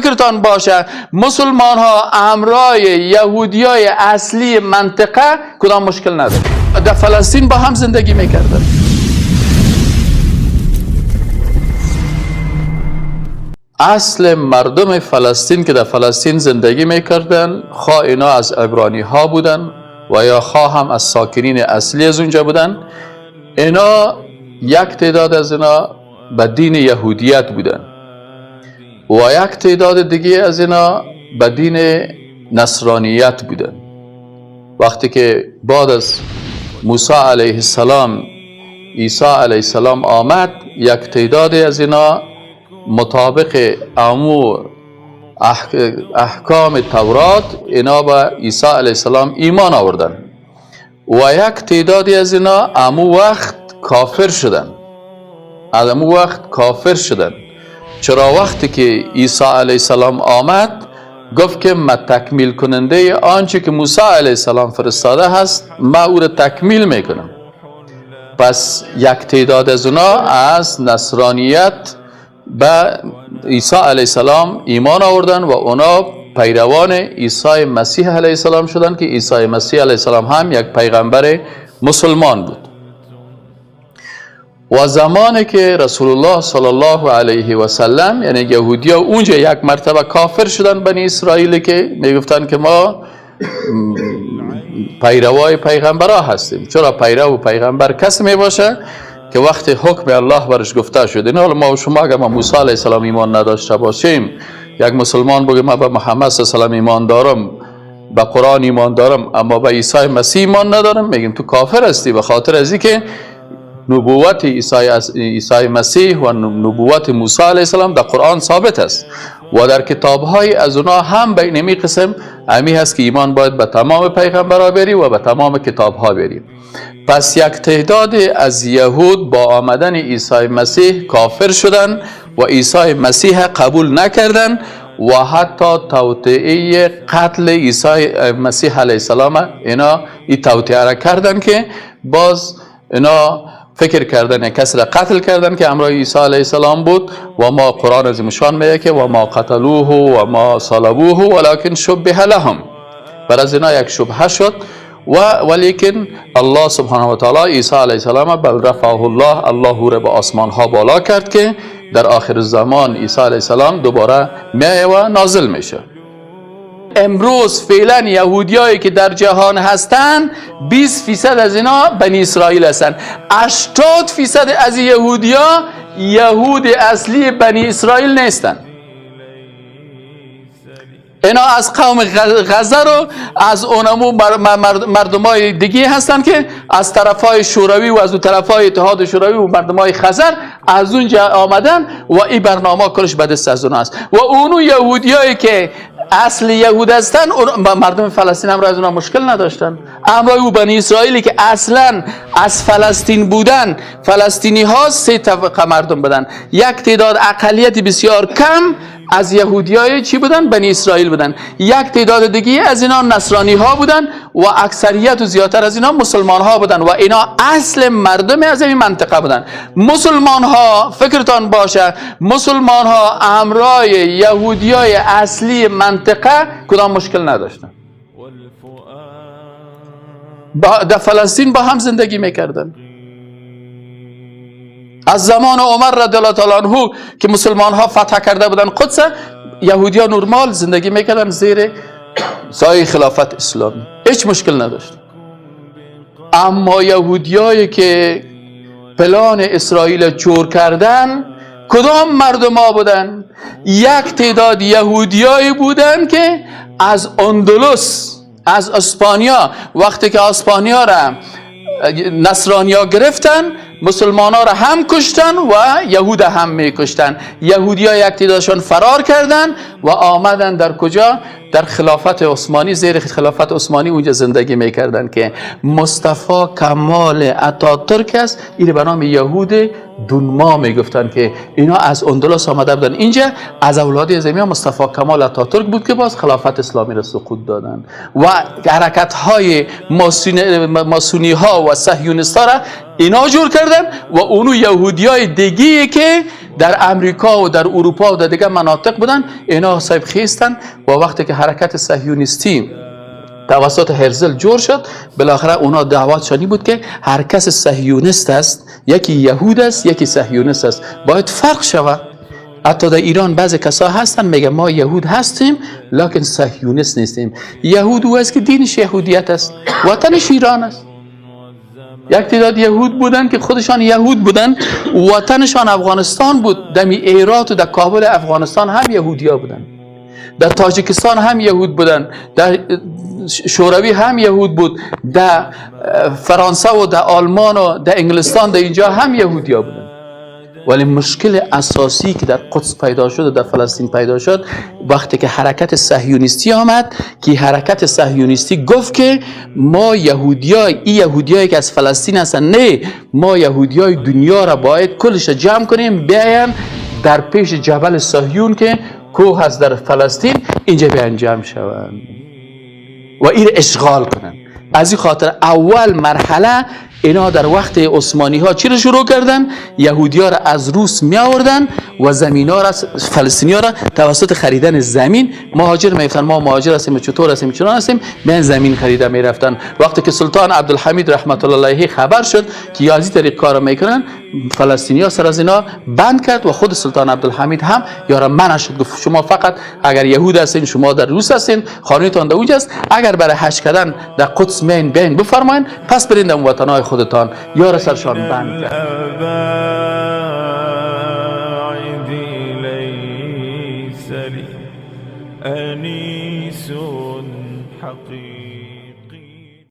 فکرتان باشه مسلمان ها همراه یهودی های اصلی منطقه کدام مشکل نداره. در فلسطین با هم زندگی میکردن. اصل مردم فلسطین که در فلسطین زندگی میکردن، خواه اینا از عبرانی ها بودن و یا خواه هم از ساکنین اصلی از اونجا بودن، اینا یک تعداد از اینا به دین یهودیت بودن و یک تعداد دیگه از اینا به دین نصرانیت بودن. وقتی که بعد از موسی علیه السلام عیسی علیه السلام آمد، یک تعداد از اینا مطابق امور احکام تورات اینا به عیسی علیه السلام ایمان آوردن و یک تعدادی از اینا امو وقت کافر شدن. از امو وقت کافر شدن. چرا وقتی که عیسی علیه السلام آمد گفت که ما تکمیل کننده آنچه که موسی علیه السلام فرستاده هست ما او را تکمیل میکنم. پس یک تعداد از اونا از نصرانیت به عیسی علیه السلام ایمان آوردن و اونا پیروان عیسی مسیح علیه السلام شدن که عیسی مسیح علیه السلام هم یک پیغمبر مسلمان بود. و زمانی که رسول الله صلی الله علیه و سلم، یعنی یهودی ها اونجا یک مرتبه کافر شدن بنی اسرائیل که میگفتن که ما پیروای پیغمبرها هستیم. چرا پیرو پیغمبر کسی میباشه که وقتی حکم الله برش گفته شده، نه حالا ما و شما اگر ما موسی علیه السلام ایمان نداشته باشیم، یک مسلمان بگه من به محمد صلی الله علیه و سلم ایمان دارم، به قرآن ایمان دارم، اما به عیسی مسیح ایمان ندارم، میگیم تو کافر هستی. به خاطر از اینکه نبوت عیسی مسیح و نبوت موسی علیه السلام در قرآن ثابت است و در کتاب‌های از اونا هم به این قسم امی هست که ایمان باید به تمام پیغمبرها بری و به تمام کتاب‌ها بری. پس یک تعداد از یهود با آمدن عیسی مسیح کافر شدن و عیسی مسیح قبول نکردن و حتی توطئه قتل عیسی مسیح علیه السلام اینا این توطئه را کردن که باز اینا فکر کردن کسی را قتل کردن که همراه عیسی علیه السلام بود و ما قرآن عظیم شان میگه که و ما قتلوه و ما صلبوه ولکن شبه لهم. بر از اینا یک شبهه شد ولیکن الله سبحانه و تعالی عیسی علیه السلام بل رفعه الله، الله او را به آسمان ها بالا کرد که در آخر زمان عیسی علیه السلام دوباره میایه و نازل میشه. امروز فعلا یهودیایی که در جهان هستن 20% از اینا بنی اسرائیل هستن. 80% از یهودیا یهود اصلی بنی اسرائیل نیستن. اینا از قوم غزر و از اونمو مردمای دیگه هستن که از طرفای شوروی و از اون طرفای اتحاد شوروی و مردمای خزر از اونجا آمدن و این برنامه کلش به دست از اون است. و اونو یهودیایی که اصل یهود هستن مردم فلسطین هم را از اونا مشکل نداشتن. امرای او بنی اسرائیلی که اصلا از فلسطین بودن، فلسطینی ها 3 طبقه مردم بودن. یک تعداد اقلیت بسیار کم از یهودیای چی بودن؟ بنی اسرائیل بودن. یک تعداد دیگه از اینا نصرانی ها بودن و اکثریت و زیادتر از اینا مسلمان ها بودن و اینا اصل مردم از این منطقه بودن. مسلمان ها فکرتان باشه مسلمان ها همراه یهودیای اصلی منطقه کدام مشکل نداشتن. در فلسطین با هم زندگی میکردن. از زمان عمر رضی الله تعالی عنه که مسلمان ها فتح کرده بودن قدس، یهودی ها نرمال زندگی میکردن زیر سایه خلافت اسلامی، هیچ مشکل نداشت. اما یهودیایی که پلان اسرائیل جور کردن کدام مردم ها بودن؟ یک تعداد یهودیایی بودن که از اندلس، از اسپانیا، وقتی که اسپانیا را نصرانیا گرفتن مسلمان ها را هم کشتن و یهود هم می کشتن. یهودی ها یک تعدادشان فرار کردن و آمدن در کجا؟ در خلافت عثمانی، زیر خلافت عثمانی اونجا زندگی می کردن که مصطفی کمال اتاتورک است. این به نام یهود دونما می گفتن که اینا از اندلس آمده بودن اینجا، از اولاد زمین مصطفی کمال اتاتورک بود که باز خلافت اسلامی را سقوط دادن و حرکت های ماسونی ها و صهیونیست ها را اینا جور کردن و اونو یهودی های دیگی که در امریکا و در اروپا و در دیگر مناطق بودن، اینا صاحب خیستن و وقتی که حرکت صهیونیستی توسط هرزل جور شد، بالاخره اونا دعوتشانی بود که هر کس صهیونیست است، یکی یهود است یکی صهیونیست است، باید فرق شود. حتی در ایران بعضی کسا هستن میگه ما یهود هستیم لکن صهیونیست نیستیم. یهود او است که دینش یهودیت است، وطنش ایران است. یک تعداد یهود بودن که خودشان یهود بودن، وطنشان افغانستان بود. در هرات و در کابل افغانستان هم یهودیا بودن، در تاجیکستان هم یهود بودن، در شوروی هم یهود بود، در فرانسه و در آلمان و در انگلستان در اینجا هم یهودیا بودن. ولی مشکل اساسی که در قدس پیدا شد و در فلسطین پیدا شد وقتی که حرکت صهیونیستی آمد، که حرکت صهیونیستی گفت که ما یهودیای این یهودیایی که از فلسطین هستن، نه، ما یهودیای دنیا را باید کلش جمع کنیم بیاین در پیش جبل صهیون که کوه هست در فلسطین، اینجا بیان جمع شوند و این اشغال کنن. از این خاطر اول مرحله اینا در وقت عثمانی ها چی رو شروع کردن؟ یهودی ها را از روس می آوردن و زمین ها را، فلسطینی ها را توسط خریدن زمین مهاجر می گفتن. ما مهاجر هستیم، چطور هستیم، چنان هستیم، من زمین خریده می رفتن. وقتی که سلطان عبدالحمید رحمت الله علیه خبر شد که یازی طریق کار میکنن، فلسطینی ها سر از اینا بند کرد و خود سلطان عبدالحمید هم یارا منع شد، گفت شما فقط اگر یهود هستین، شما در روس هستین، خانه‌تان در اونجاست، اگر برای حج کردن در قدس بین بفرمایید، پس برین در وطنهای خودتان. یارا سرشان بند کرد.